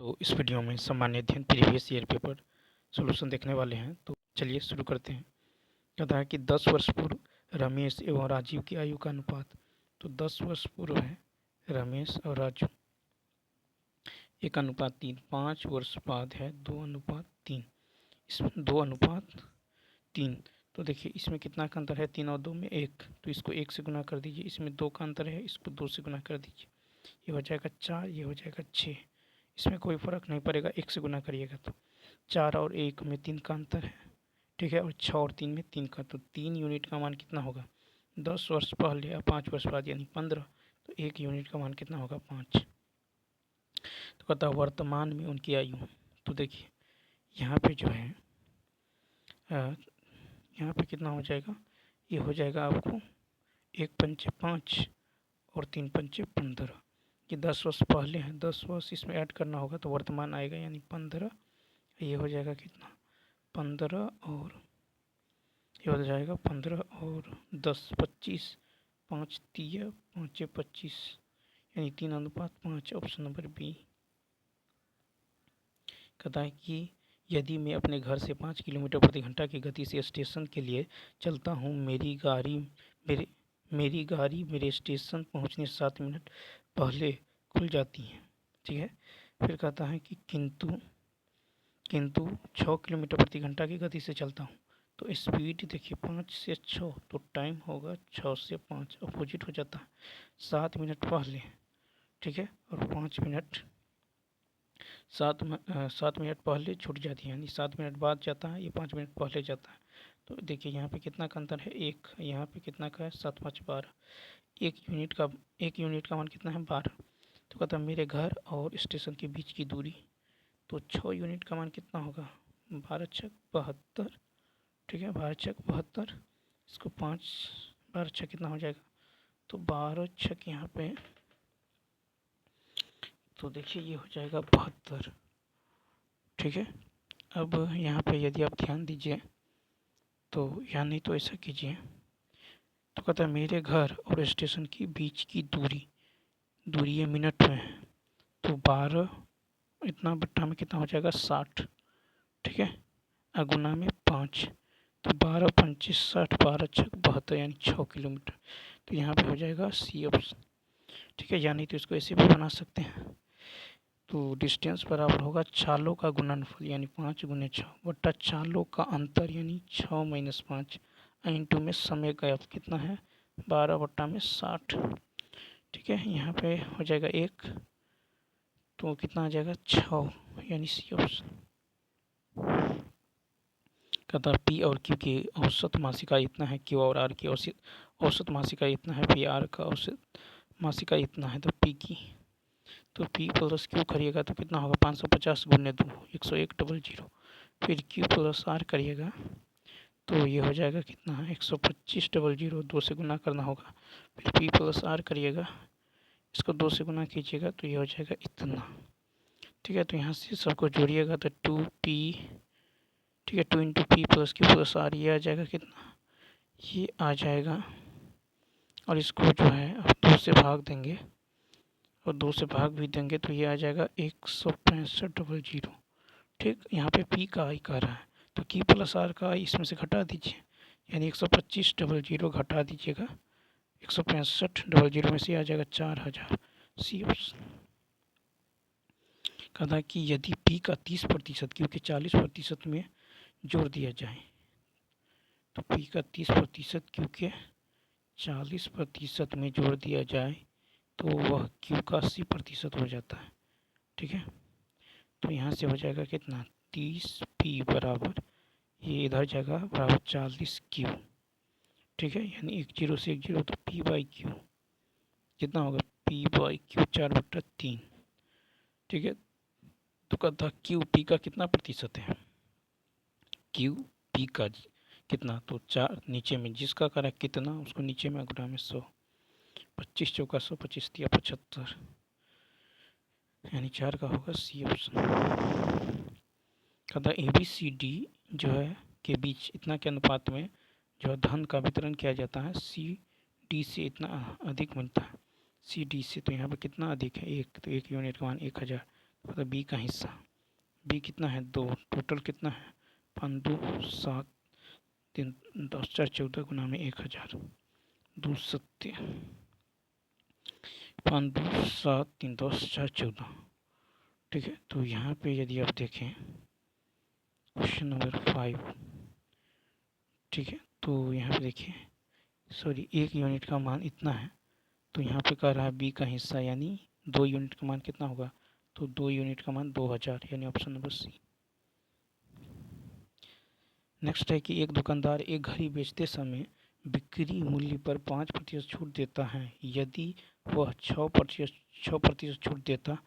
तो इस वीडियो में सामान्य अध्ययन प्रीवियस ईयर पेपर सॉल्यूशन देखने वाले हैं। तो चलिए शुरू करते हैं। कहता है कि 10 वर्ष पूर्व रमेश एवं राजीव की आयु का अनुपात। तो 10 वर्ष पूर्व है रमेश और राजू, 1:3। 5 वर्ष बाद है 2:3। इसमें 2:3। तो देखिए इसमें कितना का अंतर है, 3 और 2 में 1, तो इसको 1 से गुना कर दीजिए। इसमें 2 का अंतर है, इसको 2 से गुना कर दीजिए। ये हो जाएगा 4, ये हो जाएगा 6। इसमें कोई फ़र्क नहीं पड़ेगा, 1 से गुना करिएगा तो 4 और 1 में 3 का अंतर है, ठीक है। और 6 और 3 में 3 का, तो 3 यूनिट का मान कितना होगा 10 वर्ष पहले या 5 वर्ष बाद यानी 15। तो 1 यूनिट का मान कितना होगा 5। तो कहता है वर्तमान में उनकी आयु। तो देखिए यहाँ पे जो है यहाँ पे कितना हो जाएगा, ये हो जाएगा आपको 1 पंचे 5 और 3 पंचे 15। ये 10 वर्ष पहले हैं, 10 वर्ष इसमें ऐड करना होगा तो वर्तमान आएगा यानी 15। ये हो जाएगा कितना 15 और ये हो जाएगा 15 और 10 25, 5 3 5 25 यानी 3:5। Option number B. कहता है कि यदि मैं अपने घर से 5 किलोमीटर प्रति घंटा की गति से स्टेशन के लिए चलता हूँ, मेरी गाड़ी मेरे स्टेशन पहुँचने 7 मिनट पहले खुल जाती है, ठीक है। फिर कहता है कि किंतु 6 किलोमीटर प्रति घंटा की गति से चलता हूँ, तो स्पीड देखिए 5 से 6, तो टाइम होगा 6 से 5, अपोजिट हो जाता है 7 मिनट पहले, ठीक है। और 5 मिनट 7 मिनट पहले छूट जाती है यानी 7 मिनट बाद जाता है, ये 5 मिनट पहले जाता है। तो देखिए यहाँ पे कितना का अंतर है 1, यहाँ पे कितना का है 7 5 12। 1 यूनिट का मान कितना है 12। तो कहता है मेरे घर और स्टेशन के बीच की दूरी। तो 6 यूनिट का मान कितना होगा 12 छक 72, ठीक है। 12 छक 72, इसको 5 12 छक कितना हो जाएगा, तो 12 छक यहाँ पे, तो देखिए ये हो जाएगा 72, ठीक है। अब यहाँ पे यदि आप ध्यान दीजिए तो या नहीं तो ऐसा कीजिए। तो कहता है मेरे घर और स्टेशन के बीच की दूरी ये मिनट में है, तो 12 इतना बट्टा में कितना हो जाएगा 60, ठीक है। अगुना में 5, तो 12 पंचे 60, 12 छक 72 यानी 6 किलोमीटर। तो यहाँ पे हो जाएगा सी ऑप्शन, ठीक है। यानी तो इसको ऐसे भी बना सकते हैं। तो डिस्टेंस बराबर होगा चालों का गुणनफल यानी 5 गुने 6 बट्टा चालों का अंतर यानी 6 - 5 इंटू में समय गैप कितना है 12 बट्टा में 60, ठीक है। यहाँ पे हो जाएगा 1, तो कितना आ जाएगा 6 यानी सी ऑप्शन। कहता है पी और क्यू की औसत मासिका इतना है, क्यू और आर की औसत मासिका इतना है, पी आर का औसत मासिका इतना है। तो पी की, तो पी प्लस क्यू करिएगा तो कितना होगा 550 गुने 2 101 फिर क्यू प्लस आर करिएगा तो ये हो जाएगा कितना है 125 2 से गुना करना होगा। फिर पी प्लस आर करिएगा, इसको 2 से गुना कीजिएगा तो ये हो जाएगा इतना, ठीक है। तो यहाँ से सबको जोड़िएगा तो 2p, ठीक है। 2 into P plus Q plus R, ये आ जाएगा कितना, ये आ जाएगा, और इसको जो है अब 2 से भाग देंगे और 2 से भाग भी देंगे तो ये आ जाएगा 165 ठीक। यहाँ पे पी का आई कह रहा है तो क्यू प्लस आर का आई इसमें से घटा दीजिए यानी 125 घटा दीजिएगा 165 में से आ जाएगा 4000, सी ऑप्शन। कहता है कि यदि पी का 30% क्यू के 40% में जोड़ दिया जाए, तो पी का 30% क्यू के 40% में जोड़ दिया जाए तो वह क्यू का 80% हो जाता है, ठीक है। तो यहाँ से हो जाएगा कितना 30p बराबर, ये इधर जाएगा बराबर 40q, ठीक है। यानी 1 0 से 1 0 तो p/q कितना होगा p/q 4/3, ठीक है। तो कहता क्यू पी का कितना प्रतिशत है, क्यू पी का कितना, तो 4 नीचे में जिसका करा कितना उसको नीचे में गुणा में 100, 25 चौका 100, 25 तिया 75 यानी 4 का होगा सी ऑप्शन। कहता ए बी सी डी जो है के बीच इतना के अनुपात में जो धन का वितरण किया जाता है, सी डी से इतना अधिक मिलता है, सी डी से। तो यहाँ पर कितना अधिक है 1, तो 1 यूनिट का मान 1000, मतलब बी का हिस्सा, बी कितना है 2, टोटल कितना है 5 2 7 3 10 4 14 गुना में 1000, 2 सत्य 5 2 7 3 10 4 14। ठीक है, तो यहाँ पे यदि आप देखें क्वेश्चन नंबर 5, ठीक है, तो यहाँ पे देखिए सॉरी 1 यूनिट का मान इतना है, तो यहाँ पे कह रहा है बी का हिस्सा यानी 2 यूनिट का मान कितना होगा, तो 2 यूनिट का मान 2000 यानी ऑप्शन नंबर सी। नेक्स्ट है कि एक दुकानदार एक घड़ी बेचते समय बिक्री मूल्य पर 5% छूट देता है, यदि वह 6% छूट देता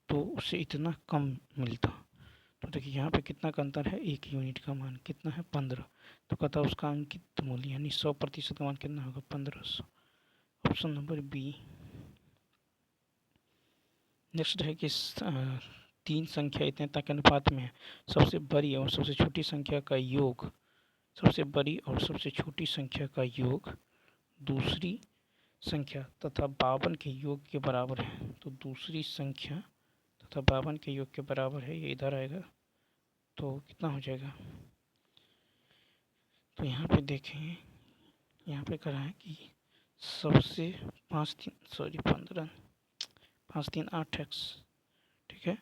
तो उसे इतना कम मिलता। तो देखिए यहाँ पे कितना का अंतर है, 1 यूनिट का मान कितना है 15, तो कहता है उसका अंकित मूल्य यानी 100% का मान कितना होगा 1500, ऑप्शन नंबर बी। नेक्स्ट है कि 3 संख्या इतने के अनुपात में है, सबसे बड़ी और सबसे छोटी संख्या का योग, सबसे बड़ी और सबसे छोटी संख्या का योग दूसरी संख्या तथा 52 के योग के बराबर है, तो दूसरी संख्या तथा 52 के योग के बराबर है, ये इधर आएगा तो कितना हो जाएगा। तो यहाँ पे देखें, यहाँ पे करा है कि सबसे 15 3 8x, ठीक है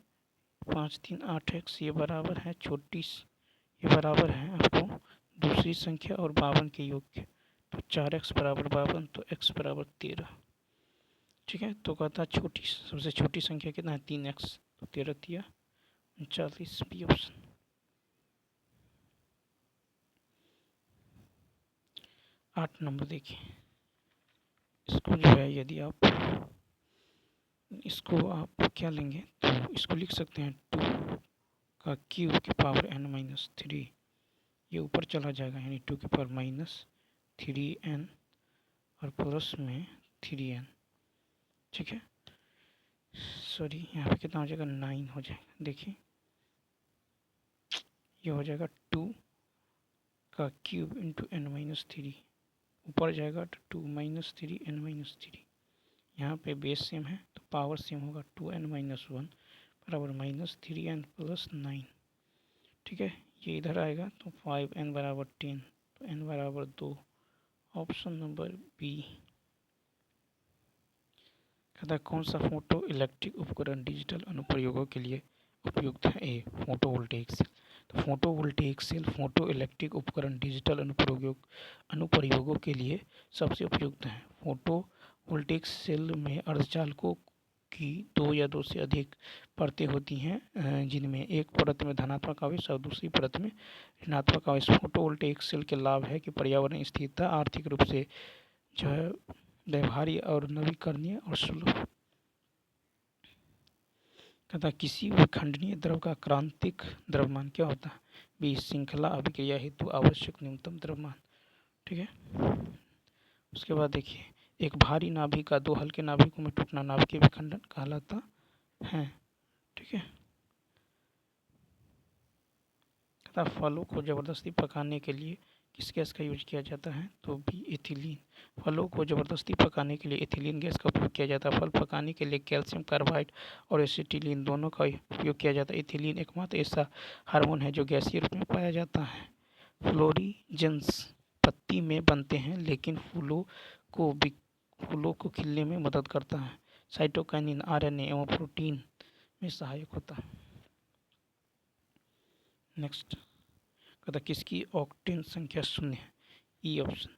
5 3 8x ये बराबर है ये बराबर है आपको दूसरी संख्या और 52 के योग के, तो 4x बराबर 52 तो x बराबर 13। ठीक है, तो कहता सबसे छोटी संख्या कितना है 3x, तो 13 दिया 39 बी ऑप्शन। 8 नंबर देखिए, इसको जो है यदि आप इसको आप क्या लेंगे तो इसको लिख सकते हैं 2 का क्यूब की पावर n-3, ये ऊपर चला जाएगा यानी 2 की पावर -3n और प्लस में 3n। ठीक है, सॉरी यहाँ पे कितना हो जाएगा 9 हो जाएगा, देखिए ये हो जाएगा 2 का क्यूब इंटू n-3, ऊपर जाएगा तो 2 - 3 n-3, यहाँ पे बेस सेम है तो पावर सेम होगा 2n - 1 बराबर -3n + 9। ठीक है, ये इधर आएगा तो 5n बराबर 10, तो n बराबर 2, ऑप्शन नंबर बी। कहता है कौन सा फोटो इलेक्ट्रिक उपकरण डिजिटल अनुप्रयोगों के लिए उपयुक्त है, ए फोटोवोल्टेइक सेल, तो फोटोवोल्टेइक सेल फोटो इलेक्ट्रिक उपकरण डिजिटल अनुप्रयोगों के लिए सबसे उपयुक्त है। फोटोवोल्टेइक सेल में अर्धचालकों की 2 या 2 से अधिक परतें होती हैं, जिनमें एक परत में धनात्मक आवेश और दूसरी परत में ऋणात्मक आवेश। फोटोवोल्टेइक सेल के लाभ है कि पर्यावरण स्थिरता, आर्थिक रूप से जो है व्यवहार्य और नवीकरणीय और सुलभ। तथा किसी विखंडनीय द्रव का क्रांतिक द्रव्यमान क्या होता है, बी श्रृंखला अभिक्रिया हेतु आवश्यक न्यूनतम द्रव्यमान। ठीक है, उसके बाद देखिए एक भारी नाभिक का 2 हल्के नाभिकों में टूटना नाभिकीय विखंडन कहलाता है। ठीक है, तथा फलों को जबरदस्ती पकाने के लिए किस गैस का यूज किया जाता है, तो बी एथिलीन। फलों को ज़बरदस्ती पकाने के लिए एथिलीन गैस का उपयोग किया जाता है। फल पकाने के लिए कैल्शियम कार्बाइड और एसिटिलीन दोनों का उपयोग किया जाता है। एथिलीन एकमात्र ऐसा हार्मोन है जो गैसीय रूप में पाया जाता है। फ्लोरिजेंस पत्ती में बनते हैं लेकिन फूलों को खिलने में मदद करता है। साइटोकाइनिन आरएनए एवं प्रोटीन में सहायक होता है। नेक्स्ट कहता किसकी ऑक्टेन संख्या 0 है, ई ऑप्शन।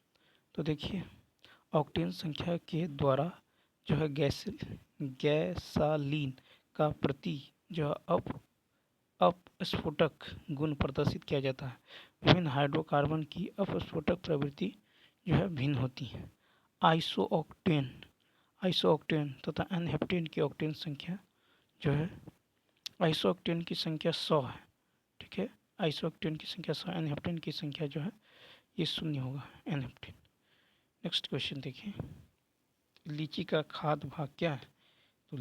तो देखिए ऑक्टेन संख्या के द्वारा जो है गैसालीन का प्रति जो है अपस्फोटक गुण प्रदर्शित किया जाता है। विभिन्न हाइड्रोकार्बन की अपस्फोटक प्रवृत्ति जो है भिन्न होती है। आइसोऑक्टेन तथा एनहेप्टेन की ऑक्टेन संख्या जो है आइसोऑक्टेन की संख्या 100 है। ठीक है, आइसोऑक्टेन की संख्या 100, एनहेप्टेन की संख्या जो है ये 0 होगा एनहेप्टेन। नेक्स्ट क्वेश्चन देखिए, लीची का खाद्य भाग क्या है, तो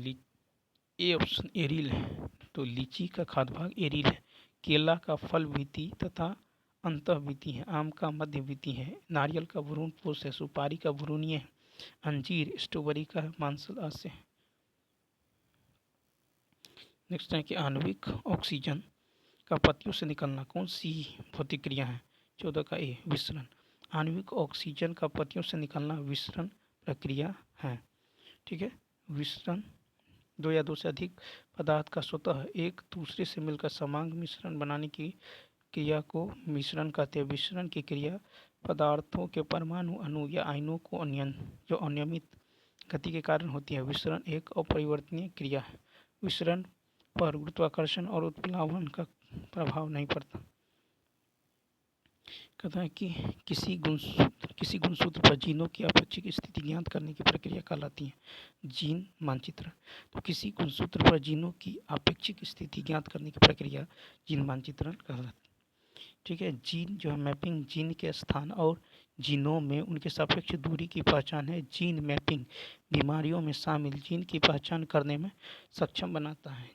ए ऑप्शन एरिल है। तो लीची का खाद्य भाग एरिल है। केला का फल विति तथा अंतःविति है। आम का मध्यविति है। नारियल का भ्रूण पोष है। सुपारी का भ्रूणीय है। अंजीर स्ट्रॉबेरी का मांसल आस्य है। नेक्स्ट है कि आणविक ऑक्सीजन का पत्तियों से निकलना कौन सी भौतिक क्रिया है? 14 का ए विसरण। आणविक ऑक्सीजन का पत्तियों से निकलना विसरण प्रक्रिया है। ठीक है, विसरण दो या दो से अधिक पदार्थ का स्वतः एक दूसरे से मिलकर समांग मिश्रण बनाने की क्रिया को मिश्रण कहते हैं। विसरण की क्रिया पदार्थों के परमाणु, अणु या आयनों को जो अनियमित गति के कारण होती है। विसरण एक अपरिवर्तनीय क्रिया है। विसरण पर गुरुत्वाकर्षण और उत्प्लावन का प्रभाव नहीं पड़ता। कहता है कि किसी गुणसूत्र पर जीनों की अपेक्षित स्थिति ज्ञात करने की प्रक्रिया कहलाती है जीन मानचित्रण। तो किसी गुणसूत्र पर जीनों की अपेक्षित स्थिति ज्ञात करने की प्रक्रिया जीन मानचित्रण कहलाती है। ठीक है, जीन जो है मैपिंग जीन के स्थान और जीनोम में उनके सापेक्ष दूरी की पहचान है। जीन मैपिंग बीमारियों में शामिल जीन की पहचान करने में सक्षम बनाता है।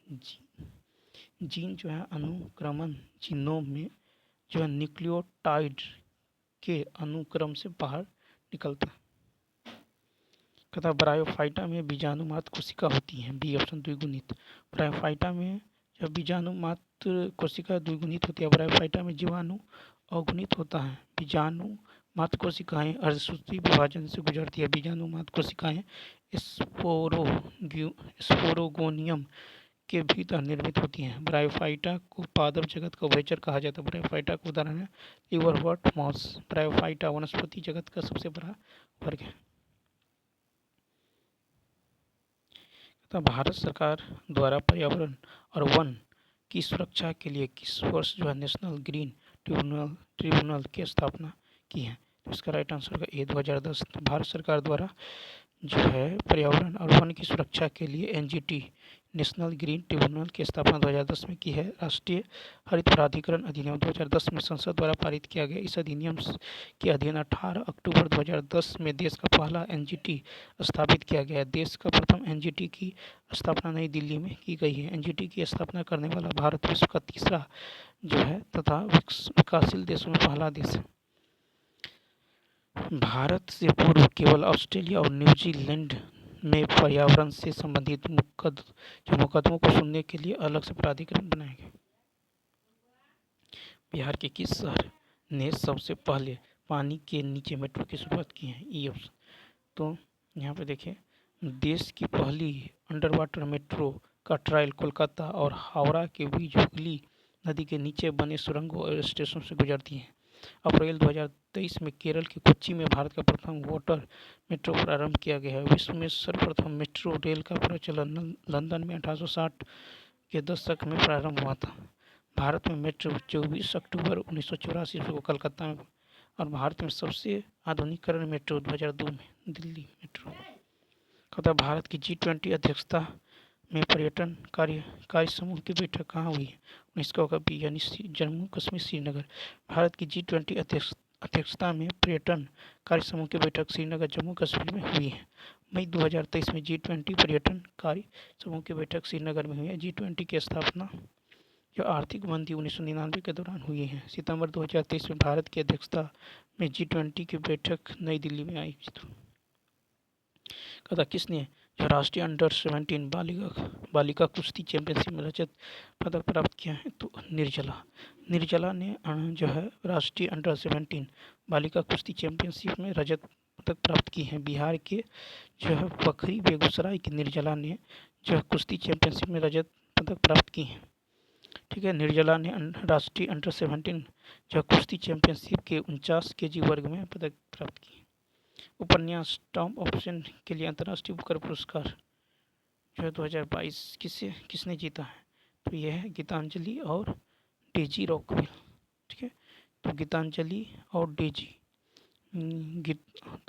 जीन जो है अनुक्रमण जीनोम में जो है न्यूक्लियोटाइड के अनुक्रम से बाहर निकलता है। कहता ब्रायोफाइटा में बीजाणु मात्र कोशिका होती है। बी ऑप्शन द्विगुणित। ब्रायोफाइटा में जब बीजाणु मात्र कोशिका द्विगुणित होती है। ब्रायोफाइटा में जीवाणु अगुणित होता है। बीजाणु मात्र कोशिकाएं अर्धसूत्री विभाजन से गुजरती है। बीजाणु मात्र कोशिकाएं स्पोरोगोनियम के भीतर निर्मित होती हैं। ब्रायोफाइटा को पादप जगत का उभयचर कहा जाता है। ब्रायोफाइटा का उदाहरण है लिवरवर्ट मॉस। ब्रायोफाइटा वनस्पति जगत का सबसे बड़ा वर्ग है। तो भारत सरकार द्वारा पर्यावरण और वन की सुरक्षा के लिए किस वर्ष जो है नेशनल ग्रीन ट्रिब्यूनल की स्थापना की है? तो इसका राइट आंसर है ए 2010। भारत सरकार द्वारा जो है पर्यावरण और वन की सुरक्षा के लिए एनजीटी नेशनल ग्रीन ट्रिब्यूनल की स्थापना 2010 में की है। राष्ट्रीय हरित प्राधिकरण अधिनियम 2010 में संसद द्वारा पारित किया गया। इस अधिनियम के अधीन 18 अक्टूबर 2010 में देश का पहला एनजीटी स्थापित किया गया। देश का प्रथम एनजीटी की स्थापना नई दिल्ली में की गई है। एनजीटी की स्थापना करने वाला भारत विश्व का तीसरा जो है तथा विकासशील देशों में पहला देश है। भारत से पूर्व केवल ऑस्ट्रेलिया और न्यूजीलैंड में पर्यावरण से संबंधित मुकदमों को सुनने के लिए अलग से प्राधिकरण बनाए गए। बिहार के किस शहर ने सबसे पहले पानी के नीचे मेट्रो की शुरुआत की है? E option. तो यहाँ पे देखिए, देश की पहली अंडर वाटर मेट्रो का ट्रायल कोलकाता और हावड़ा के बीच हुगली नदी के नीचे बने सुरंगों और स्टेशन से गुजरती है। अप्रैल 2023 में केरल के कोच्चि में भारत का प्रथम वाटर मेट्रो प्रारंभ किया गया है। विश्व में सर्वप्रथम मेट्रो रेल का प्रचलन लंदन में 1860 के दशक में प्रारंभ हुआ था। भारत में मेट्रो 24 अक्टूबर 1984 को कलकत्ता में और भारत में सबसे आधुनिकीकरण मेट्रो 2002 में दिल्ली मेट्रो। कहता भारत की G20 अध्यक्षता में पर्यटन कार्य समूह की बैठक कहाँ हुई है? 19 का बी यानी जम्मू कश्मीर श्रीनगर। भारत की G20 अध्यक्षता में पर्यटन कार्य समूह की बैठक श्रीनगर जम्मू कश्मीर में हुई है। मई 2023 में G20 पर्यटन कार्य समूह की बैठक श्रीनगर में हुई है। G20 की स्थापना जो आर्थिक मंदी 1999 के दौरान हुई है। सितंबर 2023 में भारत की अध्यक्षता में G20 की बैठक नई दिल्ली में आयोजित हुई। कहता किसने जो राष्ट्रीय अंडर 17 बालिका कुश्ती चैंपियनशिप में रजत पदक प्राप्त किया है? तो निर्जला ने जो है राष्ट्रीय अंडर 17 बालिका कुश्ती चैंपियनशिप में रजत पदक प्राप्त की है। बिहार के जो है बखरी बेगूसराय की निर्जला ने जो है कुश्ती चैंपियनशिप में रजत पदक प्राप्त की है। ठीक है, निर्जला ने राष्ट्रीय अंडर 17 जो कुश्ती चैंपियनशिप के 49 kg वर्ग में पदक प्राप्त की। उपन्यास टॉम ऑप्शन के लिए अंतर्राष्ट्रीय बुकर पुरस्कार जो है 2022 किसने जीता है? तो यह है गीतांजलि और डेजी रॉकवेल। ठीक है, तो गीतांजलि और डेजी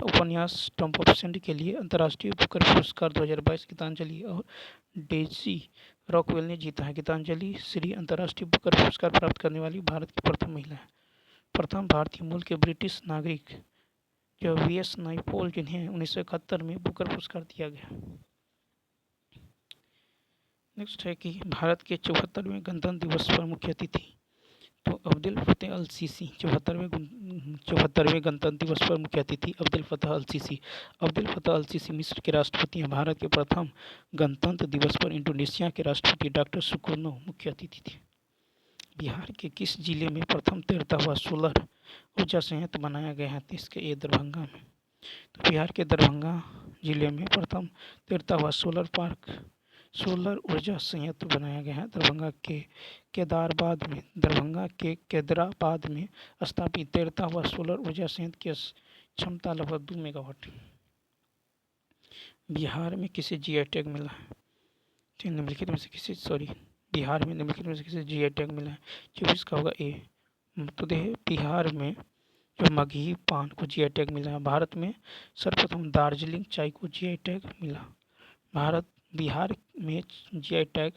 उपन्यास टॉम ऑप्शन के लिए अंतर्राष्ट्रीय बुकर पुरस्कार 2022 गीतांजलि और डेजी रॉकवेल ने जीता है। गीतांजलि श्री अंतर्राष्ट्रीय बुकर पुरस्कार प्राप्त करने वाली भारत की प्रथम महिला है। प्रथम भारतीय मूल के ब्रिटिश नागरिक जो वी.एस. नायपॉल जिन्हें 1971 में बुकर पुरस्कार दिया गया। नेक्स्ट है कि भारत के 74वें गणतंत्र दिवस पर मुख्य अतिथि तो अब्दुल फतेह अल सीसी 74वें गणतंत्र दिवस पर मुख्य अतिथि अब्दुल फतेह अल सीसी। अब्दुल फतेह अल सीसी मिस्र के राष्ट्रपति हैं। भारत के प्रथम गणतंत्र दिवस पर इंडोनेशिया के राष्ट्रपति डॉक्टर सुकर्नो मुख्य अतिथि थे। बिहार के किस जिले में प्रथम तैरता हुआ सोलर ऊर्जा संयंत्र बनाया गया है? इसके ये दरभंगा में। तो बिहार के दरभंगा जिले में प्रथम तैरता हुआ सोलर ऊर्जा संयंत्र बनाया गया है। दरभंगा के केदराबाद में स्थापित तैरता हुआ सोलर ऊर्जा संयंत्र की क्षमता लगभग 2 मेगावाट है। बिहार में किसे जीआई टैग मिला है? निम्नलिखित में से किसे बिहार में निम्नलिखित में से किसे जीआई टैग मिला है? 24 का होगा ए। तो बिहार में जो मगही पान को जीआई टैग मिला है। भारत में सर्वप्रथम दार्जिलिंग चाय को जीआई टैग मिला। बिहार में जीआई टैग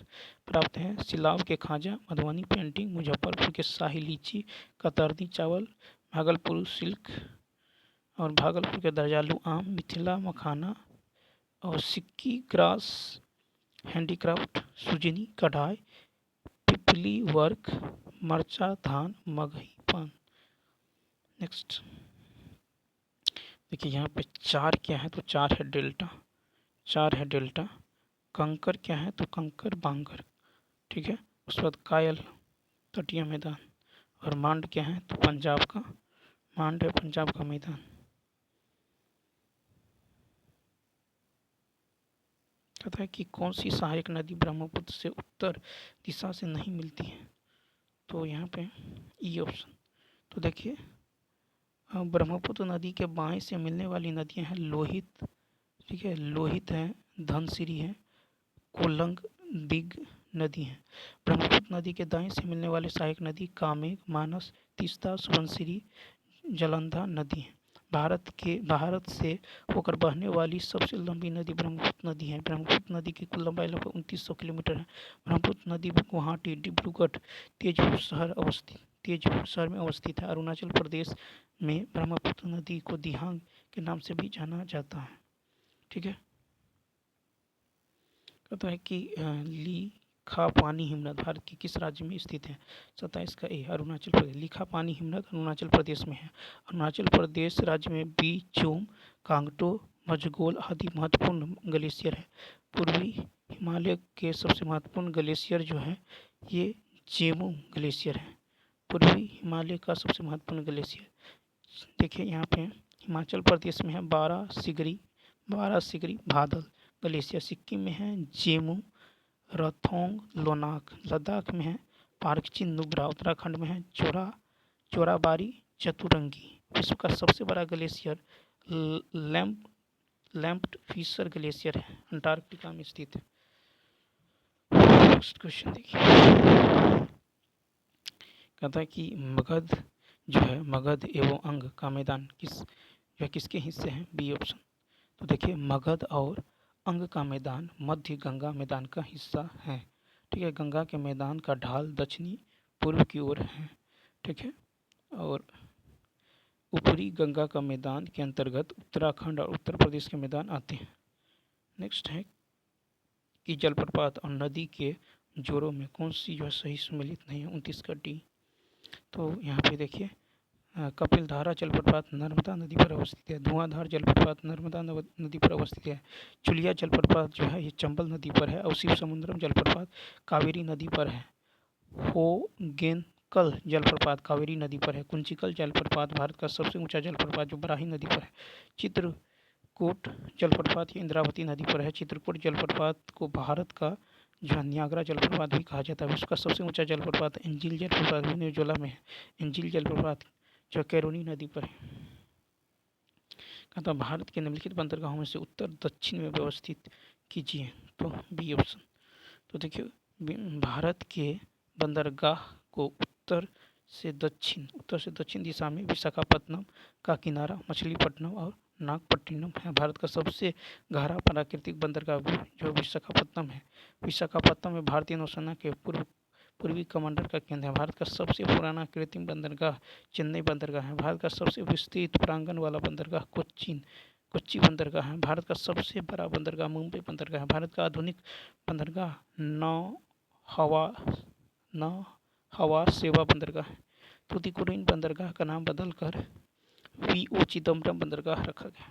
प्राप्त है सिलाव के खाजा, मधुबनी पेंटिंग, मुजफ्फरपुर के शाही लीची, कतरनी चावल, भागलपुर सिल्क और भागलपुर के दर्जालू आम, मिथिला मखाना और सिक्की ग्रास हैंडीक्राफ्ट, सुजनी कढ़ाई, पिपली वर्क, मरचा धान, मगही पान। नेक्स्ट देखिए यहाँ पे 4 क्या है? तो 4 है डेल्टा। कंकर क्या है? तो कंकर बांगर, ठीक है। उसके बाद कायल तटीय मैदान और मांड क्या है? तो पंजाब का मैदान। कहता है कि कौन सी सहायक नदी ब्रह्मपुत्र से उत्तर दिशा से नहीं मिलती है? तो यहाँ पे ई ऑप्शन। तो देखिए ब्रह्मपुत्र नदी के बाएं से मिलने वाली नदियां हैं लोहित, ठीक है, लोहित है, धनसिरी है, कोलंग, दिग नदी है। ब्रह्मपुत्र नदी के दाएं से मिलने वाले सहायक नदी कामेग, मानस, तीस्ता, सुबनसिरी, जालंधर नदी है। भारत से होकर बहने वाली सबसे लंबी नदी ब्रह्मपुत्र नदी है। ब्रह्मपुत्र नदी की कुल लंबाई लगभग 2900 किलोमीटर है। ब्रह्मपुत्र नदी गुवाहाटी, डिब्रूगढ़, तेजपुर शहर में अवस्थित है। अरुणाचल प्रदेश में ब्रह्मपुत्र नदी को दिहांग के नाम से भी जाना जाता है, ठीक है। कहता है कि लीखापानी हिमनद भारत के किस राज्य में स्थित है? 27 का ए, अरुणाचल प्रदेश। लीखापानी हिमनद अरुणाचल प्रदेश में है। अरुणाचल प्रदेश राज्य में बीचोम, कांगटो, मजगोल आदि महत्वपूर्ण ग्लेशियर है। पूर्वी हिमालय के सबसे महत्वपूर्ण ग्लेशियर जो है ये जेमू ग्लेशियर है। पूर्वी हिमालय का सबसे महत्वपूर्ण ग्लेशियर देखिए यहाँ पे हिमाचल प्रदेश में है बारासिगरी भादल ग्लेशियर। सिक्किम में है जेमू, रथोंग, लोनाक। लद्दाख में है पार्कचिन नुब्रा। उत्तराखंड में है चोराबारी चतुरंगी। विश्व का सबसे बड़ा ग्लेशियर लैम्प्ड फिशर ग्लेशियर है, अंटार्कटिका में स्थित है। नेक्स्ट क्वेश्चन देखिए, कहता है कि मगध एवं अंग का मैदान किसके हिस्से हैं? B option. तो देखिए मगध और अंग का मैदान मध्य गंगा मैदान का हिस्सा है, ठीक है। गंगा के मैदान का ढाल दक्षिणी पूर्व की ओर है, ठीक है। और ऊपरी गंगा का मैदान के अंतर्गत उत्तराखंड और उत्तर प्रदेश के मैदान आते हैं। नेक्स्ट है कि जलप्रपात और नदी के जोड़ों में कौन सी जो है सही सम्मिलित नहीं है? 29 का डी। तो यहाँ पे देखिए कपिलधारा जलप्रपात नर्मदा नदी पर अवस्थित है। धुआंधार जलप्रपात नर्मदा नदी पर अवस्थित है। चुलिया जलप्रपात जो है ये चंबल नदी पर है। और शिव समुद्रम जलप्रपात कावेरी नदी पर है। होगेनकल जलप्रपात कावेरी नदी पर है। कुंचिकल जलप्रपात भारत का सबसे ऊंचा जलप्रपात जो बराही नदी पर है। चित्रकूट जलप्रपात ये इंद्रावती नदी पर है। चित्रकूट जलप्रपात को भारत का जो न्यागरा जलप्रपात भी कहा जाता है। विश्व का सबसे ऊंचा जलप्रपात एंजिल जलप्रपात वेनेजुएला में है। एंजिल जलप्रपात जो कैरोनी नदी पर है। कहता भारत के निम्नलिखित बंदरगाहों में से उत्तर दक्षिण में व्यवस्थित कीजिए। तो बी ऑप्शन। तो देखिए भारत के बंदरगाह को उत्तर से दक्षिण दिशा में विशाखापत्तनम का किनारा, मछलीपट्टनम और नागपट्टिनम है। भारत का सबसे गहरा प्राकृतिक बंदरगाह जो विशाखापत्तनम है। विशाखापत्तनम में भारतीय नौसेना के पूर्वी कमांडर का केंद्र है। भारत का सबसे पुराना कृत्रिम बंदरगाह चेन्नई बंदरगाह है। भारत का सबसे विस्तृत प्रांगण वाला बंदरगाह कोच्चि बंदरगाह है। भारत का सबसे बड़ा बंदरगाह मुंबई बंदरगाह है। भारत का आधुनिक बंदरगाह नौ हवा सेवा बंदरगाह। तूतीकोरिन बंदरगाह का नाम बदलकर वी.ओ. चिदम्बरम बंदरगाह रखा गया।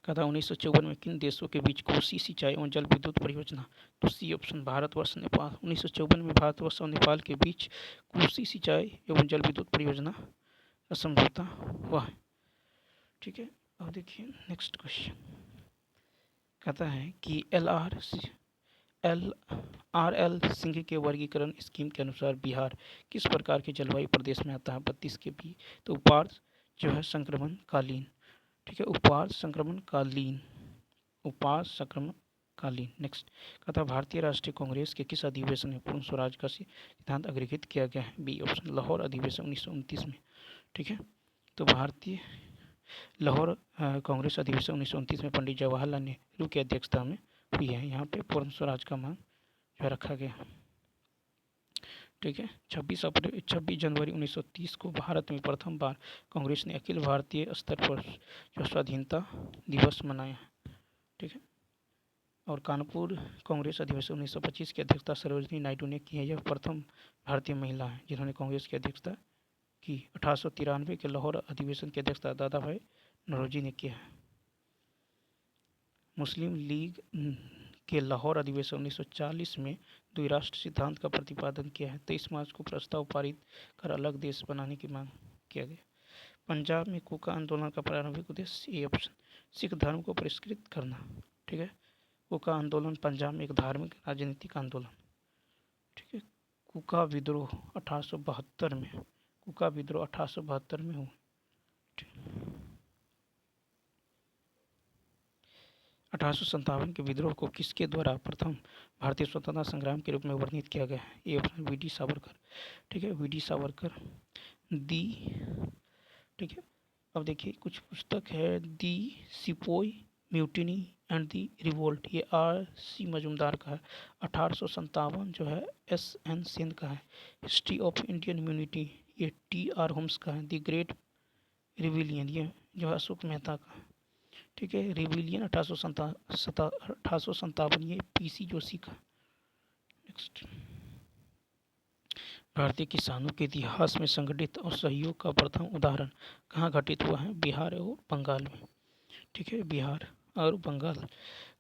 कहा 1954 में किन देशों के बीच कोसी सिंचाई एवं जल विद्युत परियोजना? तो सी ऑप्शन भारतवर्ष नेपाल। 1954 में भारतवर्ष और नेपाल के बीच कोसी सिंचाई एवं जल विद्युत परियोजना का समझौता हुआ। ठीक है, अब देखिए नेक्स्ट क्वेश्चन कहता है कि एल सिंह के वर्गीकरण स्कीम के अनुसार बिहार किस प्रकार के जलवायु प्रदेश में आता है? 32 के बी। तो उपार जो है संक्रमण कालीन। ठीक है, उपार संक्रमण कालीन। नेक्स्ट कहता है भारतीय राष्ट्रीय कांग्रेस के किस अधिवेशन में पूर्ण स्वराज का सिद्धांत अग्रहित किया गया है? बी ऑप्शन लाहौर अधिवेशन 1929 में। ठीक है, तो भारतीय लाहौर कांग्रेस अधिवेशन 1929 में पंडित जवाहरलाल नेहरू की अध्यक्षता में हुई है। यहाँ पे पूर्ण स्वराज का मांग जो रखा गया। ठीक है, 26 जनवरी 1930 को भारत में प्रथम बार कांग्रेस ने अखिल भारतीय स्तर पर जो स्वाधीनता दिवस मनाया। ठीक है, और कानपुर कांग्रेस अधिवेशन 1925 की अध्यक्षता सरोजिनी नायडू ने की है। यह प्रथम भारतीय महिला है जिन्होंने कांग्रेस की अध्यक्षता की। 1893 के लाहौर अधिवेशन की अध्यक्षता दादा भाई नौरोजी ने किया है। मुस्लिम लीग के लाहौर अधिवेशन 1940 में द्विराष्ट्र सिद्धांत का प्रतिपादन किया है। 23 मार्च को प्रस्ताव पारित कर अलग देश बनाने की मांग किया गया। पंजाब में कूका आंदोलन का प्रारंभिक उद्देश्य ए ऑप्शन सिख धर्म को परिष्कृत करना। ठीक है, कूका आंदोलन पंजाब में एक धार्मिक राजनीतिक आंदोलन। ठीक है, कूका विद्रोह 1872 में हुआ। 1857 के विद्रोह को किसके द्वारा प्रथम भारतीय स्वतंत्रता संग्राम के रूप में वर्णित किया गया है? ये ऑप्शन वी डी सावरकर। ठीक है, वी डी सावरकर दी। ठीक है, अब देखिए कुछ पुस्तक है दी sepoy mutiny and the revolt, ये R.C. मजूमदार का है। 1857 जो है S.N. सेन का है। हिस्ट्री ऑफ इंडियन यूनिटी ये T.R. होम्स का है। दी ग्रेट रिविलियन ये जो है अशोक मेहता का। ठीक है, रिविलियन 1857 ये PC जोशी का। नेक्स्ट, भारतीय किसानों के इतिहास में संगठित और सहयोग का प्रथम उदाहरण कहाँ घटित हुआ है? बिहार और बंगाल में। ठीक है, बिहार और बंगाल।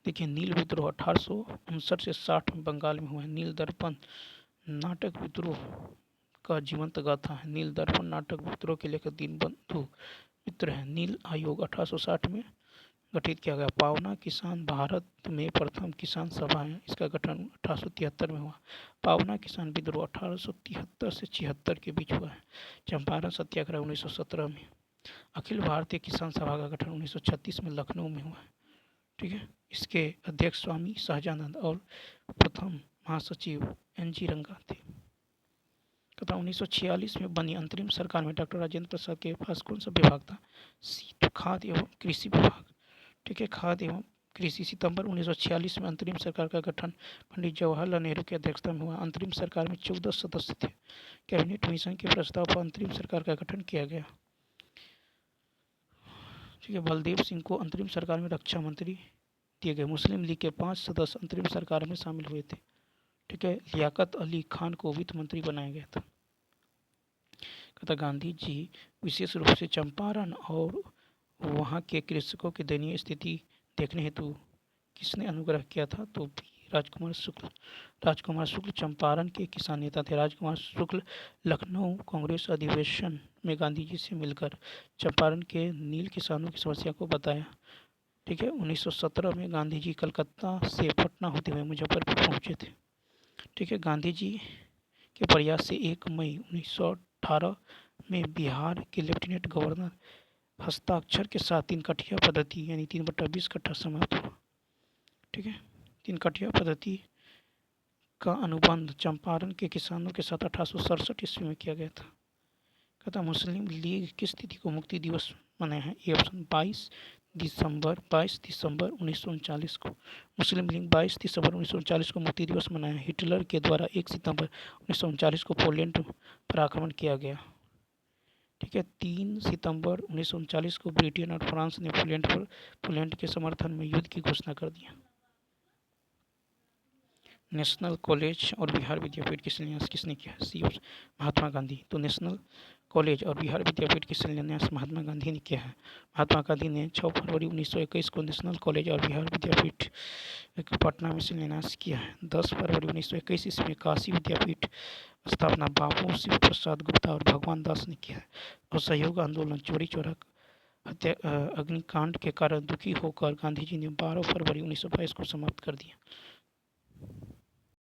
देखिए नील विद्रोह 1859 से 60 में बंगाल में हुआ है। नील दर्पण नाटक विद्रोह का जीवंत गाथा है। नील दर्पण नाटक विद्रोह के लेखक दीनबंधु मित्र है। नील आयोग 1860 में गठित किया गया। पावना किसान भारत में प्रथम किसान सभा है, इसका गठन 1873 में हुआ। पावना किसान विद्रोह 1873 से 76 के बीच हुआ है। चंपारण सत्याग्रह 1917 में। अखिल भारतीय किसान सभा का गठन 1936 में लखनऊ में हुआ है। ठीक है, इसके अध्यक्ष स्वामी सहजानंद और प्रथम महासचिव NG रंगा थे। तथा 1946 में बनी अंतरिम सरकार में डॉक्टर राजेंद्र प्रसाद के पास कौन सा विभाग था? सी खाद्य एवं कृषि विभाग। ठीक है, खाद्य एवं कृषि। सितंबर 1946 में अंतरिम सरकार का गठन पंडित जवाहरलाल नेहरू की अध्यक्षता में हुआ। अंतरिम सरकार में 14 सदस्य थे। कैबिनेट मिशन के प्रस्ताव पर अंतरिम सरकार का गठन किया गया। ठीक है, बलदेव सिंह को अंतरिम सरकार में रक्षा मंत्री दिए गए। मुस्लिम लीग के 5 सदस्य अंतरिम सरकार में शामिल हुए थे। ठीक है, लियाकत अली खान को वित्त मंत्री बनाया गया था। कहता गांधी जी विशेष रूप से चंपारण और वहाँ के कृषकों की दयनीय स्थिति देखने हेतु किसने अनुग्रह किया था? तो राजकुमार शुक्ल चंपारण के किसान नेता थे। राजकुमार शुक्ल लखनऊ कांग्रेस अधिवेशन में गांधी जी से मिलकर चंपारण के नील किसानों की समस्या को बताया। ठीक है, 1917 में गांधी जी कलकत्ता से पटना होते हुए मुजफ्फरपुर पहुंचे थे। ठीक है, गांधी जी के प्रयास से 1 मई 1918 में बिहार के लेफ्टिनेंट गवर्नर हस्ताक्षर के साथ 3 कठिया पद्धति यानी 3/20 कट्ठा समाप्त हुआ। ठीक है, 3 कठिया पद्धति का अनुबंध चंपारण के किसानों के साथ 1867 ईस्वी में किया गया था। कहता मुस्लिम लीग किस तिथि को मुक्ति दिवस मनाया है? ये ऑप्शन 22 दिसंबर 1939 को। मुस्लिम लीग 22 दिसंबर 1939 को मुक्ति दिवस मनाया। हिटलर के द्वारा 1 सितंबर 1939 को पोलैंड पर आक्रमण किया गया। ठीक है, 3 सितंबर 1939 को ब्रिटेन और फ्रांस ने पोलैंड के समर्थन में युद्ध की घोषणा कर दिया। नेशनल कॉलेज और बिहार विद्यापीठ का शिलान्यास किसने किया? सी महात्मा गांधी। तो नेशनल कॉलेज और बिहार विद्यापीठ का शिलान्यास महात्मा गांधी ने किया है। महात्मा गांधी ने 6 फरवरी 1921 को नेशनल कॉलेज और बिहार विद्यापीठ पटना में शिलान्यास किया है। 10 फरवरी 1921 ईस्वी में काशी विद्यापीठ स्थापना बाबू शिव प्रसाद गुप्ता और भगवान दास ने किया है। असहयोग आंदोलन चौरी चौरा अग्निकांड के कारण दुखी होकर गांधी जी ने 12 फरवरी 1922 को समाप्त कर दिया।